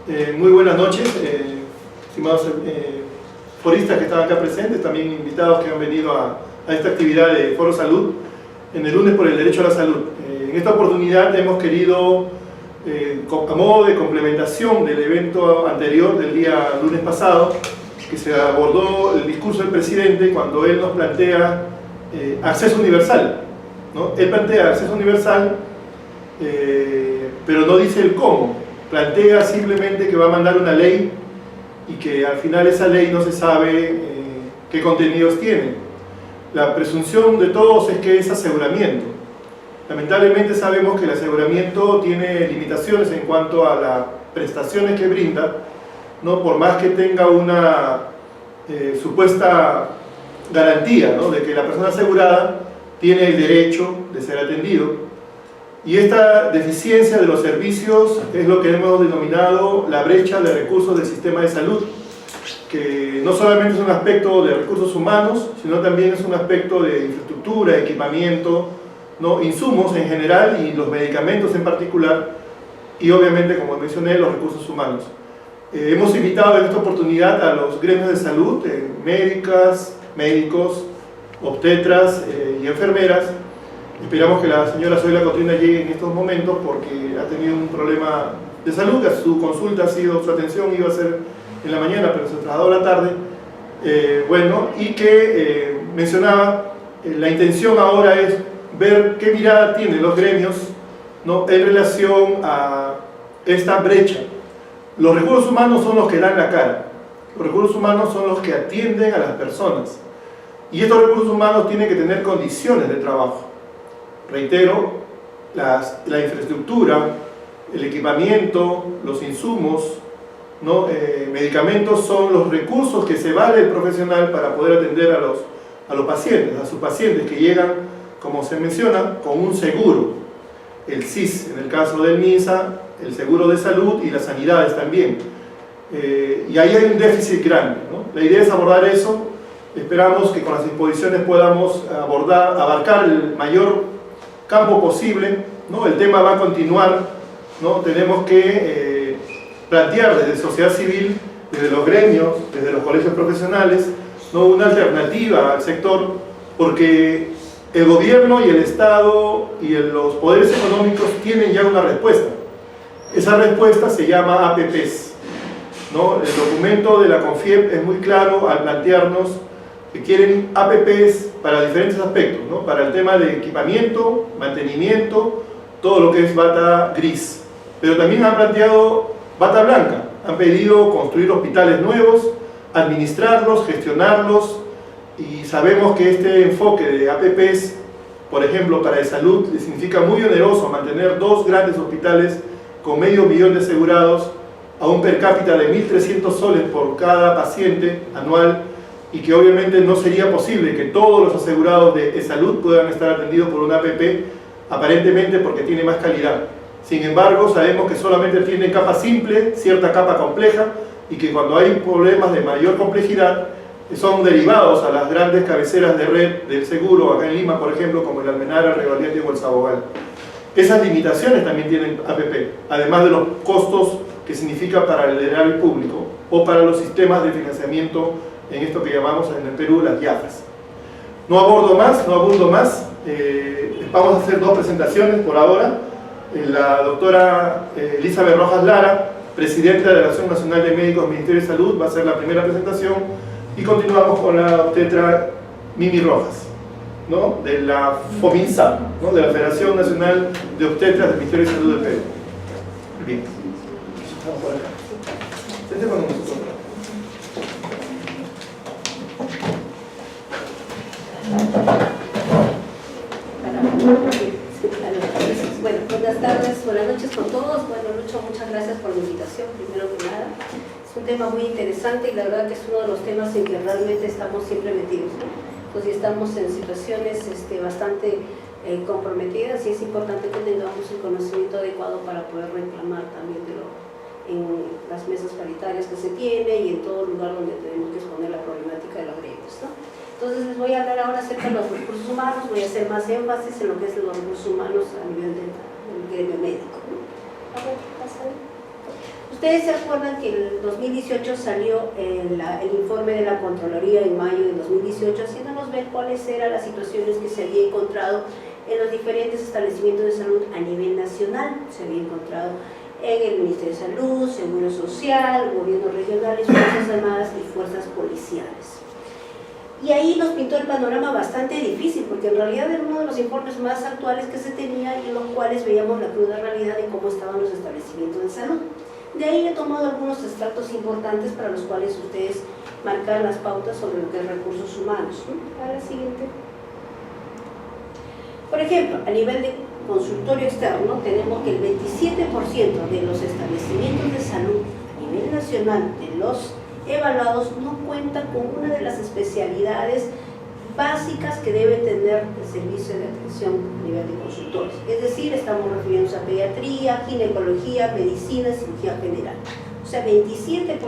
Muy buenas noches, estimados foristas que están acá presentes, también invitados que han venido a esta actividad de Foro Salud, en el lunes por el derecho a la salud. En esta oportunidad hemos querido, a modo de complementación del evento anterior del día lunes pasado, que se abordó el discurso del presidente cuando él nos plantea acceso universal, ¿no? Él plantea acceso universal, pero no dice el cómo. Plantea simplemente que va a mandar una ley y que al final esa ley no se sabe qué contenidos tiene. La presunción de todos es que es aseguramiento. Lamentablemente sabemos que el aseguramiento tiene limitaciones en cuanto a las prestaciones que brinda, ¿no? Por más que tenga una supuesta garantía, ¿no? De que la persona asegurada tiene el derecho de ser atendido. Y esta deficiencia de los servicios es lo que hemos denominado la brecha de recursos del sistema de salud, que no solamente es un aspecto de recursos humanos, sino también es un aspecto de infraestructura, equipamiento, ¿no? Insumos en general y los medicamentos en particular, y obviamente, como mencioné, los recursos humanos. Hemos invitado en esta oportunidad a los gremios de salud, médicas, médicos, obstetras y enfermeras. Esperamos que la señora Zoila Cotrina llegue en estos momentos porque ha tenido un problema de salud, su consulta ha sido, su atención iba a ser en la mañana, pero se trasladó a la tarde. Y que mencionaba, la intención ahora es ver qué mirada tienen los gremios, ¿no? En relación a esta brecha. Los recursos humanos son los que dan la cara, los recursos humanos son los que atienden a las personas, y estos recursos humanos tienen que tener condiciones de trabajo. Reitero, la infraestructura, el equipamiento, los insumos, ¿no? Medicamentos son los recursos que se vale el profesional para poder atender a los pacientes, a sus pacientes que llegan, como se menciona, con un seguro, el SIS en el caso del MINSA, el seguro de salud y las sanidades también. Y ahí hay un déficit grande, ¿no? La idea es abordar eso. Esperamos que con las disposiciones podamos abarcar el mayor campo posible, ¿no? El tema va a continuar, ¿no? Tenemos que plantear desde sociedad civil, desde los gremios, desde los colegios profesionales, ¿no? Una alternativa al sector, porque el gobierno y el Estado y los poderes económicos tienen ya una respuesta. Esa respuesta se llama APPs, ¿no? El documento de la CONFIEP es muy claro al plantearnos que quieren APPs para diferentes aspectos, ¿no? Para el tema de equipamiento, mantenimiento, todo lo que es bata gris. Pero también han planteado bata blanca. Han pedido construir hospitales nuevos, administrarlos, gestionarlos, y sabemos que este enfoque de APPs, por ejemplo, para el salud, le significa muy oneroso mantener 2 grandes hospitales con medio millón de asegurados a un per cápita de 1.300 soles por cada paciente anual, y que obviamente no sería posible que todos los asegurados de salud puedan estar atendidos por una APP, aparentemente porque tiene más calidad. Sin embargo, sabemos que solamente tiene capa simple, cierta capa compleja, y que cuando hay problemas de mayor complejidad, son derivados a las grandes cabeceras de red del seguro, acá en Lima, por ejemplo, como el Almenara, el Revalidante o el Sabogal. Esas limitaciones también tienen APP, además de los costos que significa para el erario público o para los sistemas de financiamiento en esto que llamamos en el Perú las IAFAS. No abundo más, vamos a hacer 2 presentaciones por ahora. La doctora Elizabeth Rojas Lara, presidenta de la Asociación Nacional de Médicos del Ministerio de Salud, va a hacer la primera presentación, y continuamos con la obstetra Mimi Rojas, ¿no? De la FOMINSA, ¿no? De la Federación Nacional de Obstetras del Ministerio de Salud del Perú. Bien, estamos por acá. Vente con nosotros. Bueno, buenas noches con todos. Bueno, Lucho, muchas gracias por la invitación, primero que nada. Es un tema muy interesante y la verdad que es uno de los temas en que realmente estamos siempre metidos, ¿no? Entonces estamos en situaciones bastante comprometidas, y es importante que tengamos el conocimiento adecuado para poder reclamar también en las mesas paritarias que se tiene y en todo lugar donde tenemos que exponer la problemática de los gremios, ¿no? Entonces les voy a hablar ahora acerca de los recursos humanos, voy a hacer más énfasis en lo que es los recursos humanos a nivel del gremio médico, ¿no? A ver, pasa ahí. Ustedes se acuerdan que en 2018 salió el informe de la Contraloría en mayo de 2018, haciéndonos ver cuáles eran las situaciones que se había encontrado en los diferentes establecimientos de salud a nivel nacional. Se había encontrado en el Ministerio de Salud, Seguro Social, gobiernos regionales, Fuerzas Armadas y fuerzas policiales. Y ahí nos pintó el panorama bastante difícil, porque en realidad era uno de los informes más actuales que se tenía y en los cuales veíamos la cruda realidad de cómo estaban los establecimientos de salud. De ahí he tomado algunos extractos importantes para los cuales ustedes marcan las pautas sobre lo que es recursos humanos. A la siguiente. Por ejemplo, a nivel de consultorio externo, tenemos que el 27% de los establecimientos de salud a nivel nacional de los evaluados no cuentan con una de las especialidades básicas que debe tener el servicio de atención a nivel de consultores. Es decir, estamos refiriéndonos a pediatría, ginecología, medicina, cirugía general. O sea, 27%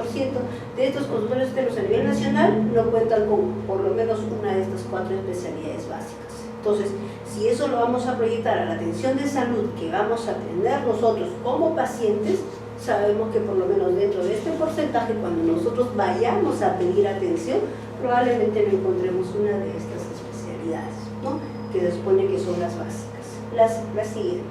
de estos consultores externos a nivel nacional no cuentan con por lo menos una de estas 4 especialidades básicas. Entonces, si eso lo vamos a proyectar a la atención de salud que vamos a tener nosotros como pacientes, sabemos que por lo menos dentro de este porcentaje, cuando nosotros vayamos a pedir atención, probablemente no encontremos una de estas especialidades, ¿no? Que se supone que son las básicas. La siguiente.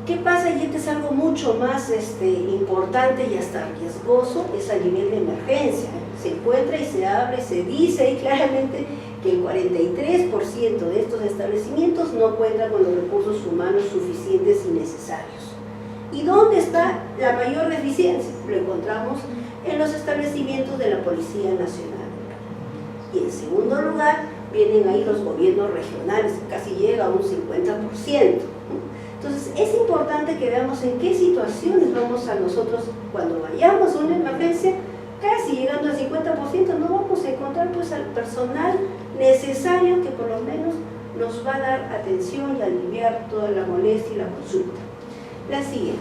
¿Qué pasa? Y este es algo mucho más importante y hasta riesgoso, es a nivel de emergencia. Se encuentra y se habla y se dice ahí claramente que el 43% de estos establecimientos no cuentan con los recursos humanos suficientes y necesarios. ¿Y dónde está la mayor deficiencia? Lo encontramos en los establecimientos de la Policía Nacional. Y en segundo lugar, vienen ahí los gobiernos regionales, que casi llega a un 50%. Entonces, es importante que veamos en qué situaciones vamos a nosotros, cuando vayamos a una emergencia, casi llegando al 50%, no vamos a encontrar pues al personal necesario que por lo menos nos va a dar atención y aliviar toda la molestia y la consulta. La siguiente.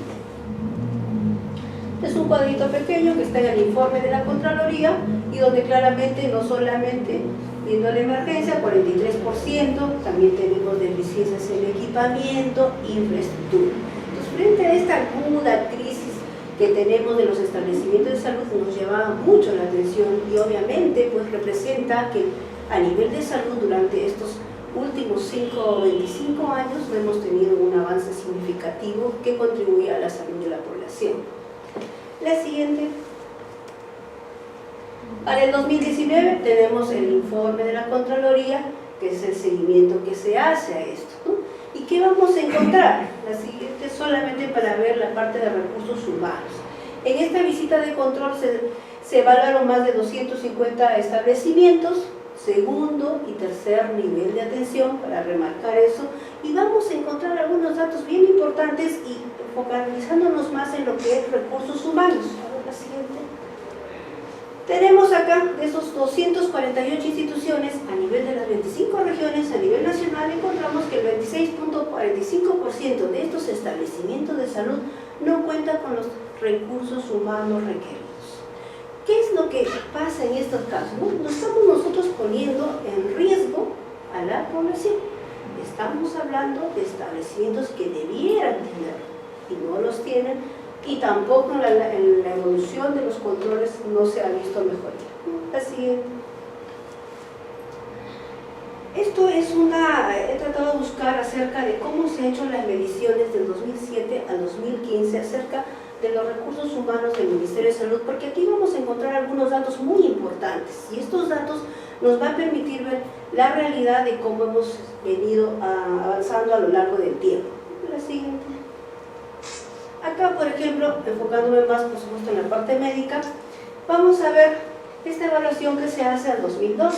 Es un cuadrito pequeño que está en el informe de la Contraloría y donde claramente no solamente viendo la emergencia, 43%, también tenemos deficiencias en equipamiento, infraestructura. Entonces, frente a esta aguda crisis que tenemos de los establecimientos de salud, nos llama mucho la atención y obviamente pues representa que a nivel de salud durante estos últimos 5 o 25 años no hemos tenido un avance significativo que contribuya a la salud de la población. La siguiente. Para el 2019 tenemos el informe de la Contraloría, que es el seguimiento que se hace a esto, ¿no? ¿Y qué vamos a encontrar? La siguiente solamente para ver la parte de recursos humanos. En esta visita de control se evaluaron más de 250 establecimientos, segundo y tercer nivel de atención, para remarcar eso, y vamos a encontrar algunos datos bien importantes y focalizándonos más en lo que es recursos humanos. A ver, la siguiente. Tenemos acá de esos 248 instituciones a nivel de las 25 regiones, a nivel nacional, encontramos que el 26.45% de estos establecimientos de salud no cuentan con los recursos humanos requeridos. ¿Qué es lo que pasa en estos casos? Nos estamos nosotros poniendo en riesgo a la población. Estamos hablando de establecimientos que debieran tener y no los tienen, y tampoco en la evolución de los controles no se ha visto mejoría. Así es. Esto es he tratado de buscar acerca de cómo se han hecho las mediciones del 2007 al 2015 acerca de los recursos humanos del Ministerio de Salud, porque aquí vamos a encontrar algunos datos muy importantes y estos datos nos va a permitir ver la realidad de cómo hemos venido avanzando a lo largo del tiempo. La siguiente. Acá, por ejemplo, enfocándome más, por supuesto, en la parte médica, vamos a ver esta evaluación que se hace al 2002.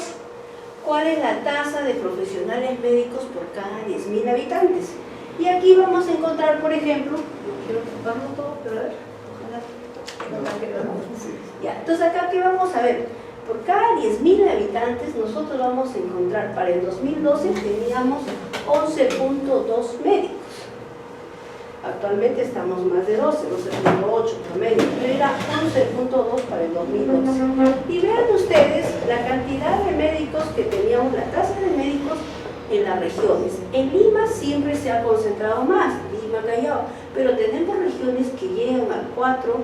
¿Cuál es la tasa de profesionales médicos por cada 10.000 habitantes? Y aquí vamos a encontrar, por ejemplo, no quiero tocarlo todo, pero a ver, ojalá. Ya, entonces acá, ¿qué vamos a ver? Por cada 10.000 habitantes, nosotros vamos a encontrar, para el 2012 teníamos 11.2 médicos. Actualmente estamos más de 12, 12.8 promedio, pero era 11.2 para el 2012. Y vean ustedes la cantidad de médicos que teníamos, la tasa de médicos en las regiones. En Lima siempre se ha concentrado más, Lima, Lima, Callao, pero tenemos regiones que llegan al 4, al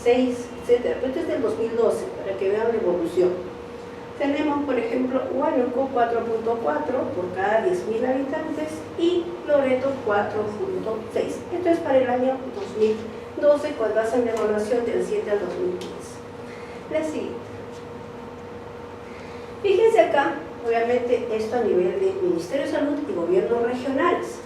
6, etc. Pero esto es del 2012, para que vean la evolución. Tenemos, por ejemplo, Huánuco 4.4 por cada 10.000 habitantes y Loreto 4.6. Esto es para el año 2012, cuando hacen la evaluación del 7 al 2015. La siguiente. Fíjense acá, obviamente esto a nivel de Ministerio de Salud y gobiernos regionales.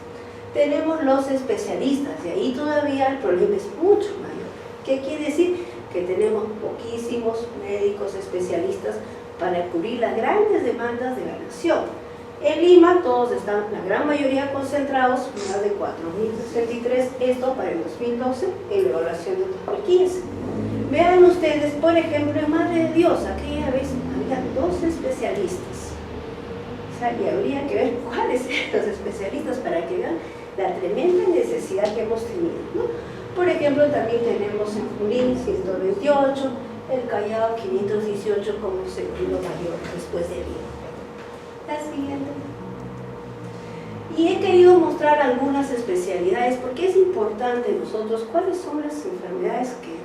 Tenemos los especialistas, y ahí todavía el problema es mucho mayor. ¿Qué quiere decir? Que tenemos poquísimos médicos especialistas para cubrir las grandes demandas de la nación. En Lima todos están, la gran mayoría concentrados, más de 4.063, esto para el 2012, en la evaluación del 2015. Vean ustedes, por ejemplo, en Madre de Dios, aquella vez había 2 especialistas. O sea, y habría que ver cuáles eran los especialistas para que vean la tremenda necesidad que hemos tenido, ¿no? Por ejemplo, también tenemos en Junín 128, el Callao 518 como segundo mayor después de Lima. La siguiente. Y he querido mostrar algunas especialidades porque es importante nosotros cuáles son las enfermedades que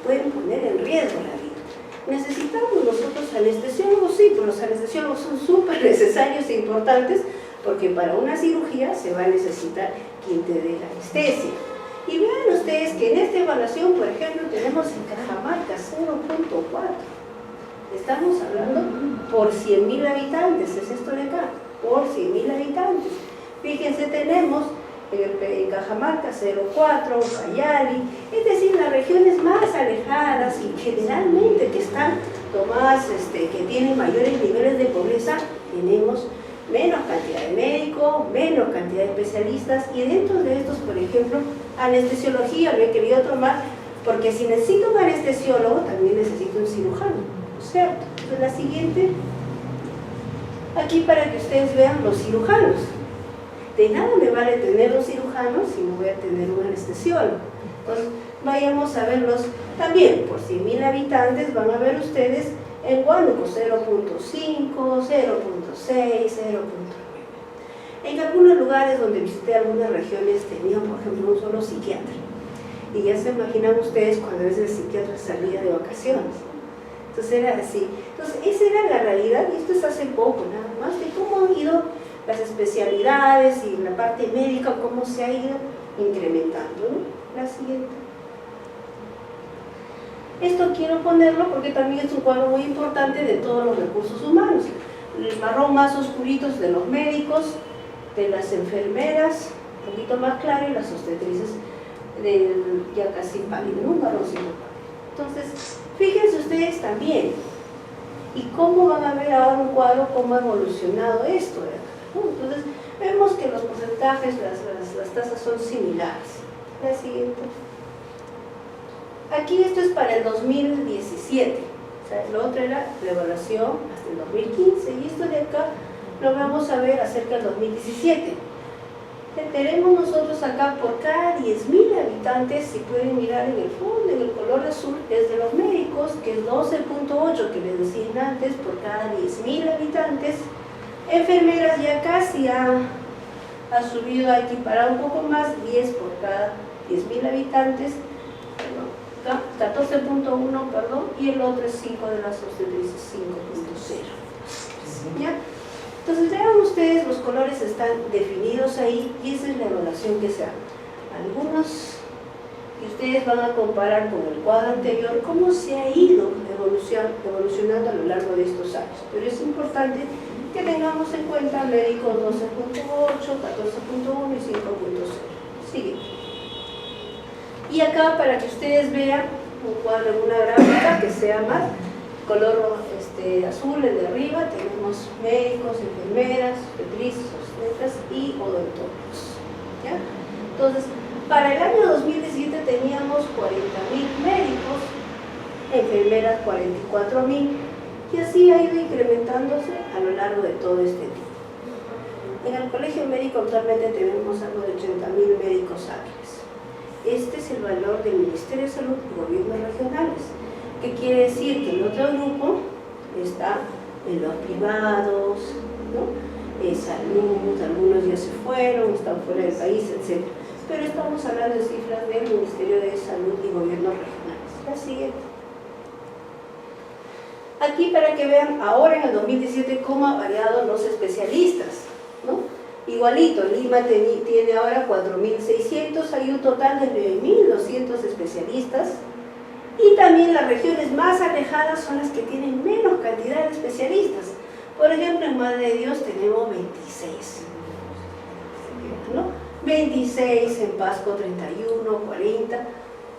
pueden poner en riesgo la vida. ¿Necesitamos nosotros anestesiólogos? Sí, pues los anestesiólogos son súper necesarios e importantes porque para una cirugía se va a necesitar quien te dé la anestesia. Y vean ustedes que en esta evaluación, por ejemplo, tenemos en Cajamarca 0.4. Estamos hablando por 100.000 habitantes, es esto de acá, por 100.000 habitantes. Fíjense, tenemos en Cajamarca 0.4, Ucayali, es decir, las regiones más alejadas y generalmente que están tomadas, que tienen mayores niveles de pobreza, tenemos menos cantidad de médicos, menos cantidad de especialistas, y dentro de estos, por ejemplo, anestesiología lo he querido tomar porque si necesito un anestesiólogo también necesito un cirujano, ¿no es cierto? Entonces la siguiente, aquí para que ustedes vean los cirujanos. De nada me vale tener un cirujano si no voy a tener un anestesiólogo. Entonces vayamos a verlos también por 100.000 habitantes, van a ver ustedes en Huánuco 0.5, 0.6, 0.9. En algunos lugares donde visité algunas regiones tenían, por ejemplo, un solo psiquiatra. Y ya se imaginan ustedes cuando a veces el psiquiatra salía de vacaciones. Entonces era así. Entonces esa era la realidad, y esto es hace poco nada más, de cómo han ido las especialidades y la parte médica, cómo se ha ido incrementando, ¿no? La siguiente. Esto quiero ponerlo porque también es un cuadro muy importante de todos los recursos humanos. El marrón más oscurito es de los médicos, de las enfermeras, un poquito más claro, y las obstetrices ya casi pálido, ¿no? Un marroncito pálido. Entonces, fíjense ustedes también, y cómo van a ver ahora un cuadro, cómo ha evolucionado esto, ¿verdad? Entonces, vemos que los porcentajes, las tasas son similares. La siguiente. Aquí esto es para el 2017, o sea, lo otro era la evaluación hasta el 2015, y esto de acá lo vamos a ver acerca del 2017. Tenemos nosotros acá por cada 10.000 habitantes, si pueden mirar en el fondo, en el color azul, es de los médicos, que es 12.8 que les decía antes, por cada 10.000 habitantes. Enfermeras ya casi ha subido, ha equiparado un poco más, 10 por cada 10.000 habitantes, 14.1, perdón, y el otro es 5 de las obstetrices, 5.0. ¿Ya? Entonces vean ustedes, los colores están definidos ahí y esa es la evaluación que se hace. Algunos que ustedes van a comparar con el cuadro anterior, cómo se ha ido evolucionando a lo largo de estos años. Pero es importante que tengamos en cuenta médicos 12.8, 14.1 y 5.0. Sigue. Y acá para que ustedes vean un cuadro en una gráfica que sea más color azul, el de arriba, tenemos médicos, enfermeras, obstetrices, obstetras y odontólogos. ¿Ya? Entonces, para el año 2017 teníamos 40.000 médicos, enfermeras 44.000, y así ha ido incrementándose a lo largo de todo este tiempo. En el colegio médico actualmente tenemos algo de 80.000 médicos hábiles. Este es el valor del Ministerio de Salud y gobiernos regionales, que quiere decir que el otro grupo está en los privados, ¿no? Salud, algunos ya se fueron, están fuera del país, etc. pero estamos hablando de cifras del Ministerio de Salud y Gobiernos regionales. La siguiente. Aquí para que vean ahora en el 2017 cómo han variado los especialistas, ¿no? Igualito, Lima tiene ahora 4.600, hay un total de 9.200 especialistas, y también las regiones más alejadas son las que tienen menos cantidad de especialistas. Por ejemplo, en Madre de Dios tenemos 26, ¿no? 26, en Pasco 31, 40,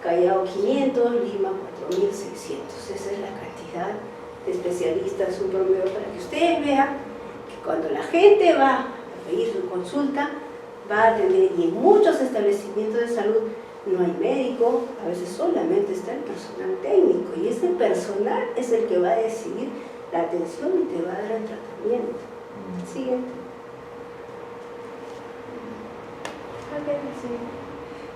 Callao 500, Lima 4.600. Esa es la cantidad de especialistas, un promedio para que ustedes vean que cuando la gente va a pedir su consulta, va a tener, y en muchos establecimientos de salud no hay médico, a veces solamente está el personal técnico, y ese personal es el que va a decidir la atención y te va a dar el tratamiento. Siguiente.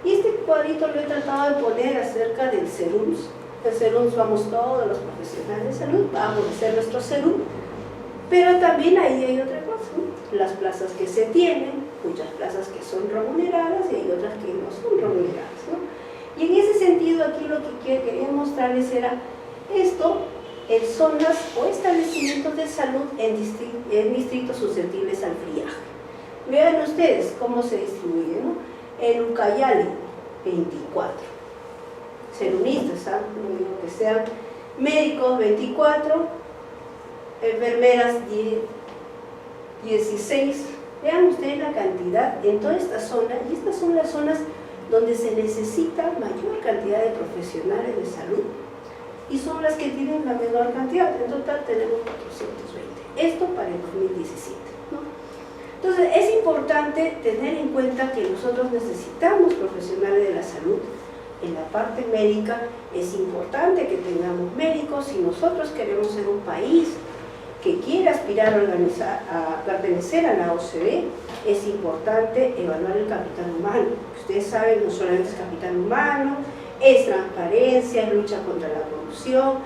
Y este cuadrito lo he tratado de poner acerca del CERUMS. El CERUMS vamos todos los profesionales de salud, vamos a hacer nuestro CERUM, pero también ahí hay otra cosa, ¿no? Las plazas que se tienen, muchas plazas que son remuneradas y hay otras que no son remuneradas, ¿no? Y en ese sentido aquí lo que quería mostrarles era esto en zonas o establecimientos de salud en distritos susceptibles al friaje. Vean ustedes cómo se distribuye, ¿no? En Ucayali, 24. Serumistas, ¿sabes? No digo que sean médicos, 24. Enfermeras, 16. Vean ustedes la cantidad en toda esta zona, y estas son las zonas donde se necesita mayor cantidad de profesionales de salud, y son las que tienen la menor cantidad. En total tenemos 420. Esto para el 2017, ¿no? Entonces es importante tener en cuenta que nosotros necesitamos profesionales de la salud. En la parte médica es importante que tengamos médicos. Si nosotros queremos ser un país que quiere aspirar a pertenecer a la OCDE, es importante evaluar el capital humano. Ustedes saben, no solamente es capital humano, es transparencia, es lucha contra la corrupción,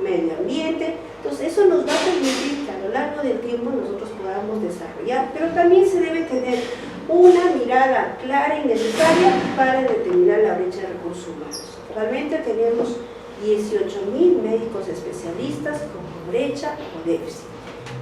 medio ambiente. Entonces eso nos va a permitir que a lo largo del tiempo nosotros podamos desarrollar, pero también se debe tener una mirada clara y necesaria para determinar la brecha de recursos humanos. Actualmente tenemos 18.000 médicos especialistas con brecha o déficit.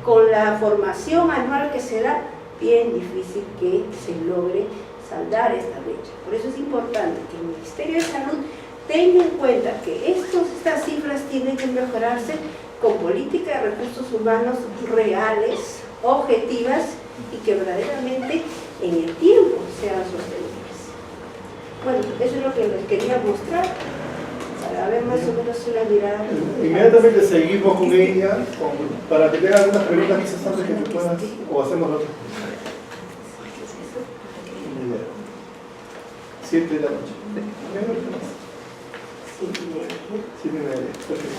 Con la formación anual que se da, bien difícil que se logre saldar esta brecha. Por eso es importante que el Ministerio de Salud tenga en cuenta que estas cifras tienen que mejorarse con políticas de recursos humanos reales, objetivas, y que verdaderamente en el tiempo sean sostenibles. Bueno, eso es lo que les quería mostrar, para ver más o menos una mirada. Inmediatamente seguimos con ella, para que tenga algunas preguntas quizás antes que tú puedas, o hacemos otra. 7 de la noche. 7:30. Perfecto.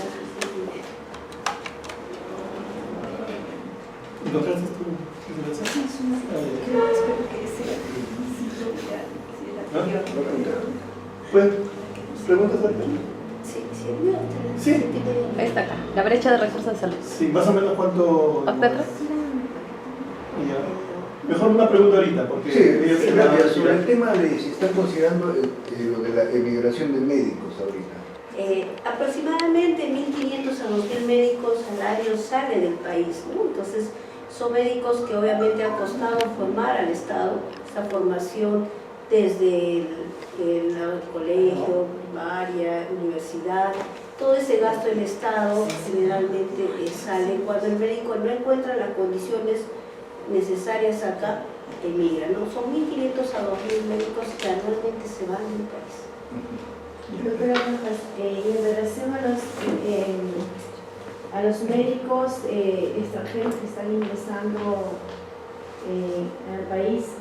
¿Encontraste tu presentación? ¿Pueden preguntas ahorita? Sí. Ahí está acá, la brecha de recursos de salud. Sí, más o menos cuánto. ¿Obstetra? Mejor una pregunta ahorita, porque sí, gracias. Sobre el tema de si están considerando lo de la emigración de médicos ahorita. Aproximadamente 1.500 a 2.000 médicos al año salen del país, ¿no? Entonces son médicos que obviamente han costado formar al Estado, esta formación desde el colegio, primaria, universidad, todo ese gasto del Estado generalmente sale. Cuando el médico no encuentra las condiciones necesarias acá, emigra, ¿no? Son 1.500 a 2.000 médicos que anualmente se van del país. Doctora Rojas, en relación a los médicos extranjeros que están ingresando al país,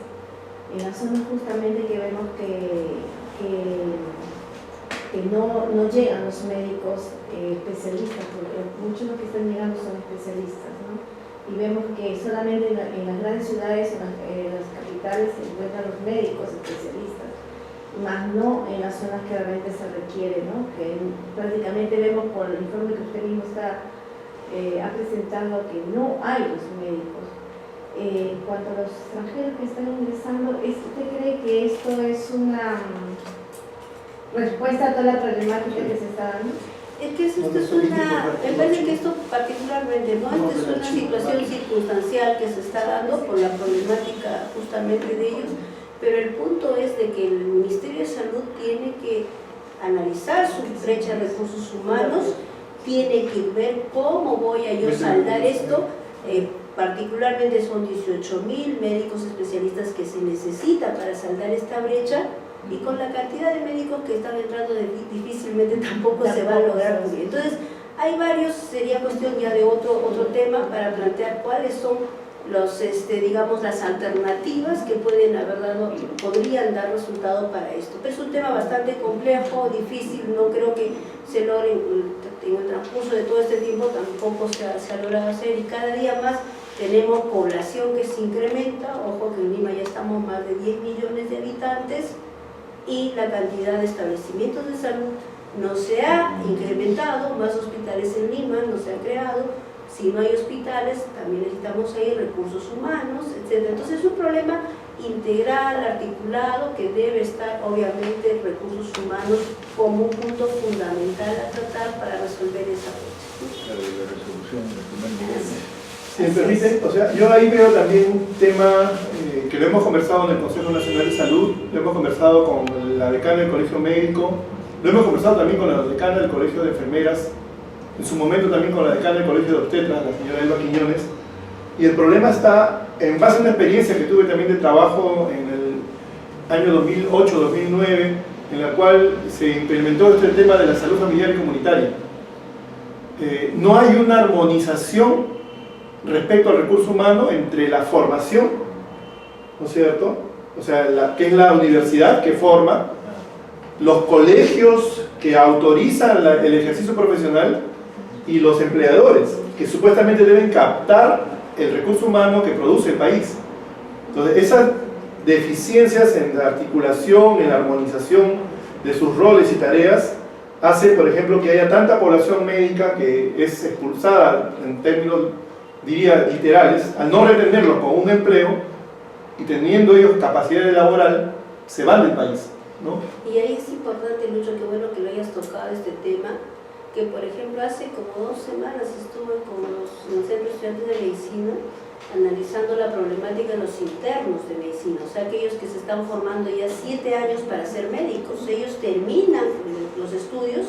en las zonas justamente que vemos que no llegan los médicos especialistas, porque muchos de los que están llegando son especialistas, ¿no? Y vemos que solamente en las grandes ciudades, en las capitales, se encuentran los médicos especialistas, más no en las zonas que realmente se requiere, ¿no? Que prácticamente vemos por el informe que usted mismo ha presentado que no hay los médicos. En cuanto a los extranjeros que están ingresando, ¿usted cree que esto es una respuesta a toda la problemática que se está dando? Es que esto es una, me parece que esto particularmente, ¿no? Esta es una situación circunstancial que se está dando por la problemática justamente de ellos, pero el punto es de que el Ministerio de Salud tiene que analizar su brecha de recursos humanos, tiene que ver cómo voy a yo saldar esto, particularmente son 18.000 médicos especialistas que se necesita para saldar esta brecha, y con la cantidad de médicos que están entrando difícilmente tampoco se va a lograr cubrir. Entonces, hay varios, sería cuestión ya de otro tema para plantear cuáles son los, digamos, las alternativas que pueden haber dado, podrían dar resultado para esto. Pero es un tema bastante complejo, difícil, no creo que se logre en el transcurso de todo este tiempo, tampoco se ha logrado hacer, y cada día más tenemos población que se incrementa. Ojo que en Lima ya estamos más de 10 millones de habitantes, y la cantidad de establecimientos de salud no se ha incrementado, más hospitales en Lima no se han creado, si no hay hospitales también necesitamos ahí recursos humanos, etc. Entonces es un problema integral, articulado, que debe estar obviamente recursos humanos como un punto fundamental a tratar para resolver esa brecha. La resolución del primer nivel. Si me permite, o sea, yo ahí veo también un tema que lo hemos conversado en el Consejo Nacional de Salud, lo hemos conversado con la decana del Colegio Médico, lo hemos conversado también con la decana del Colegio de Enfermeras, en su momento también con la decana del Colegio de Obstetras, la señora Elba Quiñones, y el problema está en base a una experiencia que tuve también de trabajo en el año 2008-2009, en la cual se implementó este tema de la salud familiar y comunitaria. No hay una armonización respecto al recurso humano entre la formación, ¿no es cierto? O sea, que es la universidad que forma, los colegios que autorizan el ejercicio profesional y los empleadores que supuestamente deben captar el recurso humano que produce el país. Entonces, esas deficiencias en la articulación, en la armonización de sus roles y tareas hace, por ejemplo, que haya tanta población médica que es expulsada en términos, diría, literales, al no retenerlos con un empleo y teniendo ellos capacidad laboral, se van del país, ¿no? Y ahí es importante, Lucho, qué bueno que lo hayas tocado este tema, que por ejemplo hace como 2 semanas estuve con los centros estudiantes de medicina analizando la problemática de los internos de medicina, o sea, aquellos que se están formando ya 7 años para ser médicos. Ellos terminan los estudios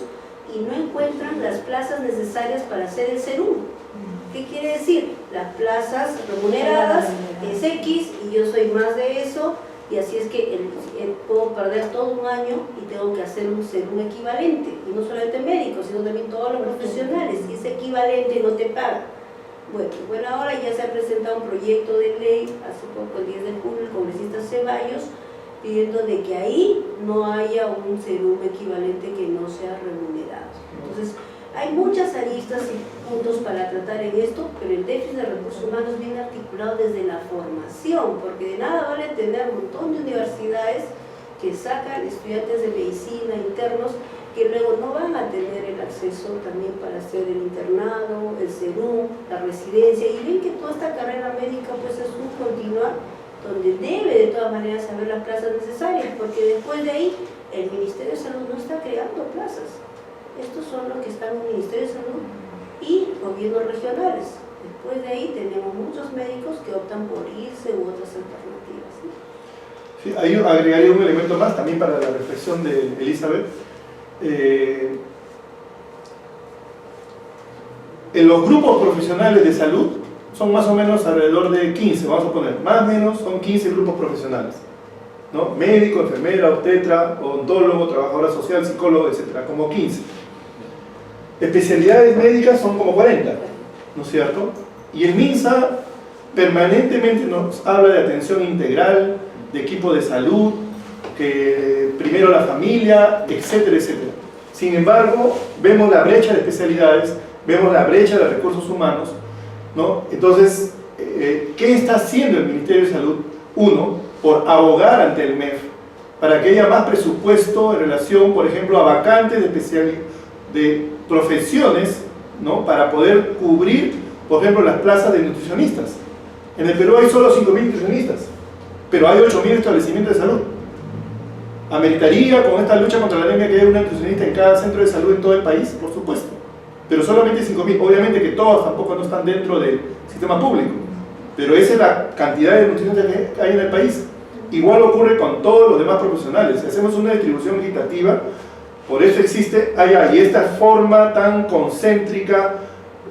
y no encuentran las plazas necesarias para hacer el serum. ¿Qué quiere decir? Las plazas remuneradas es X y yo soy más de eso, y así es que puedo perder todo un año y tengo que hacer un serum equivalente, y no solamente médicos, sino también todos los profesionales. Si es equivalente no te pagan. Bueno, ahora ya se ha presentado un proyecto de ley, hace poco, el 10 de julio, el congresista Ceballos, pidiendo de que ahí no haya un serum equivalente que no sea remunerado. Entonces, hay muchas aristas y puntos para tratar en esto, pero el déficit de recursos humanos viene articulado desde la formación, porque de nada vale tener un montón de universidades que sacan estudiantes de medicina, internos, que luego no van a tener el acceso también para hacer el internado, el serum, la residencia, y ven que toda esta carrera médica pues es un continuar donde debe de todas maneras haber las plazas necesarias, porque después de ahí el Ministerio de Salud no está creando plazas. Estos son los que están en el Ministerio de Salud y gobiernos regionales. Después de ahí tenemos muchos médicos que optan por irse u otras alternativas, ¿sí? Sí, ahí agregaría un elemento más también para la reflexión de Elizabeth. En los grupos profesionales de salud son más o menos alrededor de 15, vamos a poner, más o menos son 15 grupos profesionales, ¿no? Médico, enfermera, obstetra, odontólogo, trabajadora social, psicólogo, etcétera, como 15. Especialidades médicas son como 40, ¿no es cierto? Y el MINSA permanentemente nos habla de atención integral, de equipo de salud, que primero la familia, etcétera, etcétera. Sin embargo, vemos la brecha de especialidades, vemos la brecha de recursos humanos, ¿no? Entonces, ¿qué está haciendo el Ministerio de Salud? Uno, por abogar ante el MEF para que haya más presupuesto en relación, por ejemplo, a vacantes de profesiones, ¿no? Para poder cubrir, por ejemplo, las plazas de nutricionistas, En el Perú hay solo 5.000 nutricionistas, pero hay 8.000 establecimientos de salud. ¿Ameritaría con esta lucha contra la anemia que haya una nutricionista en cada centro de salud en todo el país? Por supuesto, pero solamente 5.000. Obviamente que todos tampoco no están dentro del sistema público, pero esa es la cantidad de nutricionistas que hay en el país. Igual ocurre con todos los demás profesionales. Si hacemos una distribución equitativa, por eso existe allá, y esta forma tan concéntrica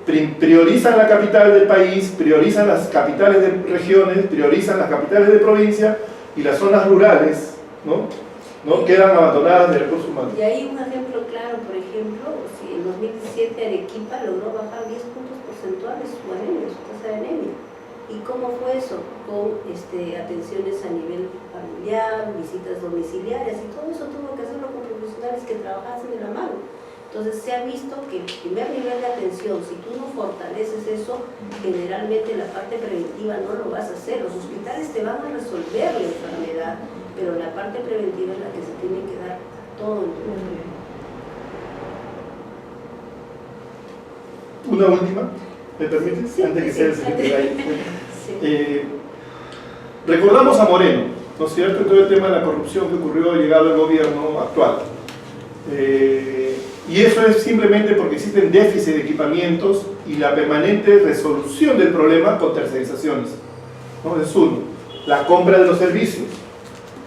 priorizan la capital del país, priorizan las capitales de regiones, priorizan las capitales de provincia, y las zonas rurales ¿no? quedan abandonadas de recursos humanos. Y hay un ejemplo claro, por ejemplo, si en 2017 Arequipa logró bajar 10 puntos porcentuales su anemia, su tasa de anemia. ¿Y cómo fue eso? Con atenciones a nivel familiar, visitas domiciliarias, y todo eso tuvo que hacerlo con profesionales que trabajasen de la mano. Entonces se ha visto que el primer nivel de atención, si tú no fortaleces eso, generalmente la parte preventiva no lo vas a hacer. Los hospitales te van a resolver la enfermedad, pero la parte preventiva es la que se tiene que dar a todo el mundo. Una última, ¿me permites? Sí, antes que sea el sí, secretario. sí. Recordamos a Moreno, ¿no es cierto?, todo el tema de la corrupción que ocurrió llegado al gobierno actual. Y eso es simplemente porque existen déficits de equipamientos y la permanente resolución del problema con tercerizaciones, ¿no? Es uno. La compra de los servicios,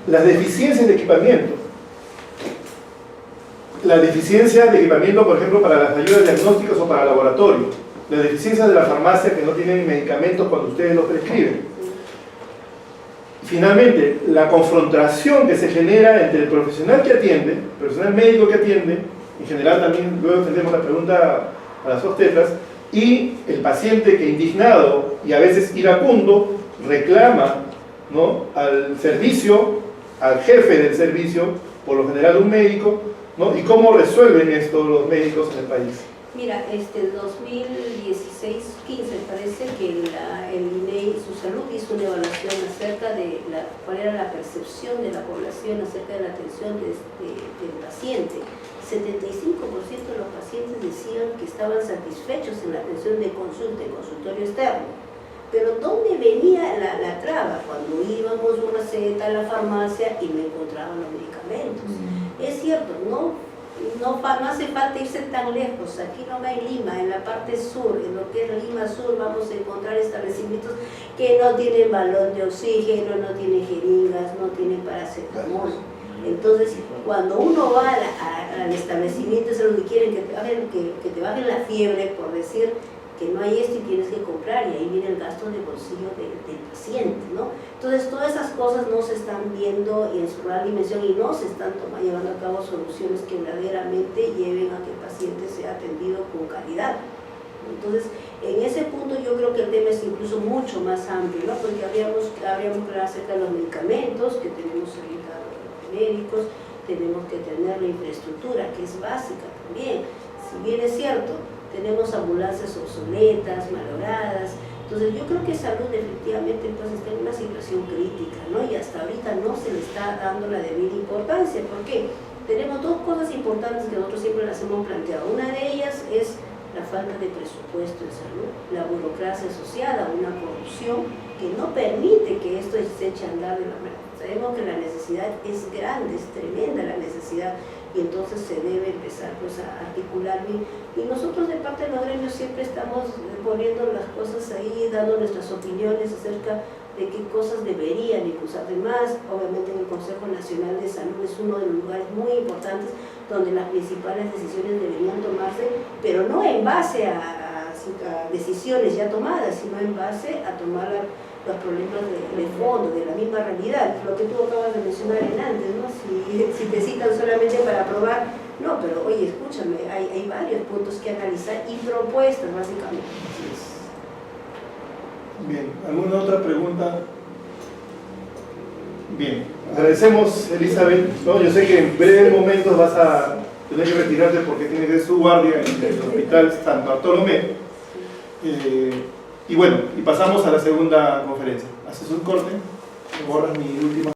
las deficiencias de equipamiento. La deficiencia de equipamiento, por ejemplo, para las ayudas diagnósticas o para laboratorio. La deficiencia de la farmacia, que no tienen medicamentos cuando ustedes los prescriben. Finalmente, la confrontación que se genera entre el profesional que atiende, el profesional médico que atiende, en general también luego tendremos la pregunta a las obstetras, y el paciente que indignado y a veces iracundo reclama, ¿no?, al servicio, al jefe del servicio, por lo general un médico, ¿no? ¿Y cómo resuelven esto los médicos en el país? Mira, en 2016-15 parece que el INEI, su salud, hizo una evaluación acerca de cuál era la percepción de la población acerca de la atención del paciente. 75% de los pacientes decían que estaban satisfechos en la atención de consulta, en consultorio externo. Pero ¿dónde venía la traba? Cuando íbamos una receta a la farmacia y no encontraban los medicamentos. Es cierto, no hace falta irse tan lejos. Aquí no hay Lima, en la parte sur, en lo que es Lima Sur, vamos a encontrar establecimientos que no tienen balón de oxígeno, no tienen jeringas, no tienen paracetamol. Entonces, cuando uno va al establecimiento, es lo que quieren, que te bajen la fiebre, por decir que no hay esto y tienes que comprar, y ahí viene el gasto de bolsillo del paciente, ¿no? Entonces, todas esas cosas no se están viendo en su real dimensión y no se están llevando a cabo soluciones que verdaderamente lleven a que el paciente sea atendido con calidad. Entonces, en ese punto yo creo que el tema es incluso mucho más amplio, ¿no? Porque habríamos que hablar acerca de los medicamentos que tenemos ahorita, los genéricos, tenemos que tener la infraestructura, que es básica también. Si bien es cierto, tenemos ambulancias obsoletas, malogradas. Entonces yo creo que salud efectivamente pues está en una situación crítica, ¿no? Y hasta ahorita no se le está dando la debida importancia. ¿Por qué? Tenemos dos cosas importantes que nosotros siempre las hemos planteado. Una de ellas es la falta de presupuesto en salud, la burocracia asociada a una corrupción que no permite que esto se eche a andar de la manera. Sabemos que la necesidad es grande, es tremenda la necesidad, y entonces se debe empezar pues a articular bien. Y nosotros de parte de los gremios siempre estamos poniendo las cosas ahí, dando nuestras opiniones acerca de qué cosas deberían impulsar. Además, obviamente en el Consejo Nacional de Salud es uno de los lugares muy importantes donde las principales decisiones deberían tomarse, pero no en base a decisiones ya tomadas, sino en base a tomar los problemas de fondo, de la misma realidad, lo que tú acabas de mencionar antes, ¿no? Si te citan solamente para aprobar, no, pero oye, escúchame, hay varios puntos que analizar y propuestas básicamente. Bien, ¿alguna otra pregunta? Bien, agradecemos, Elizabeth, ¿no? Yo sé que en breves momentos vas a tener que retirarte porque tienes que ser su guardia en el Hospital San Bartolomé. Y bueno, y pasamos a la segunda conferencia. Haces un corte, borras mi última.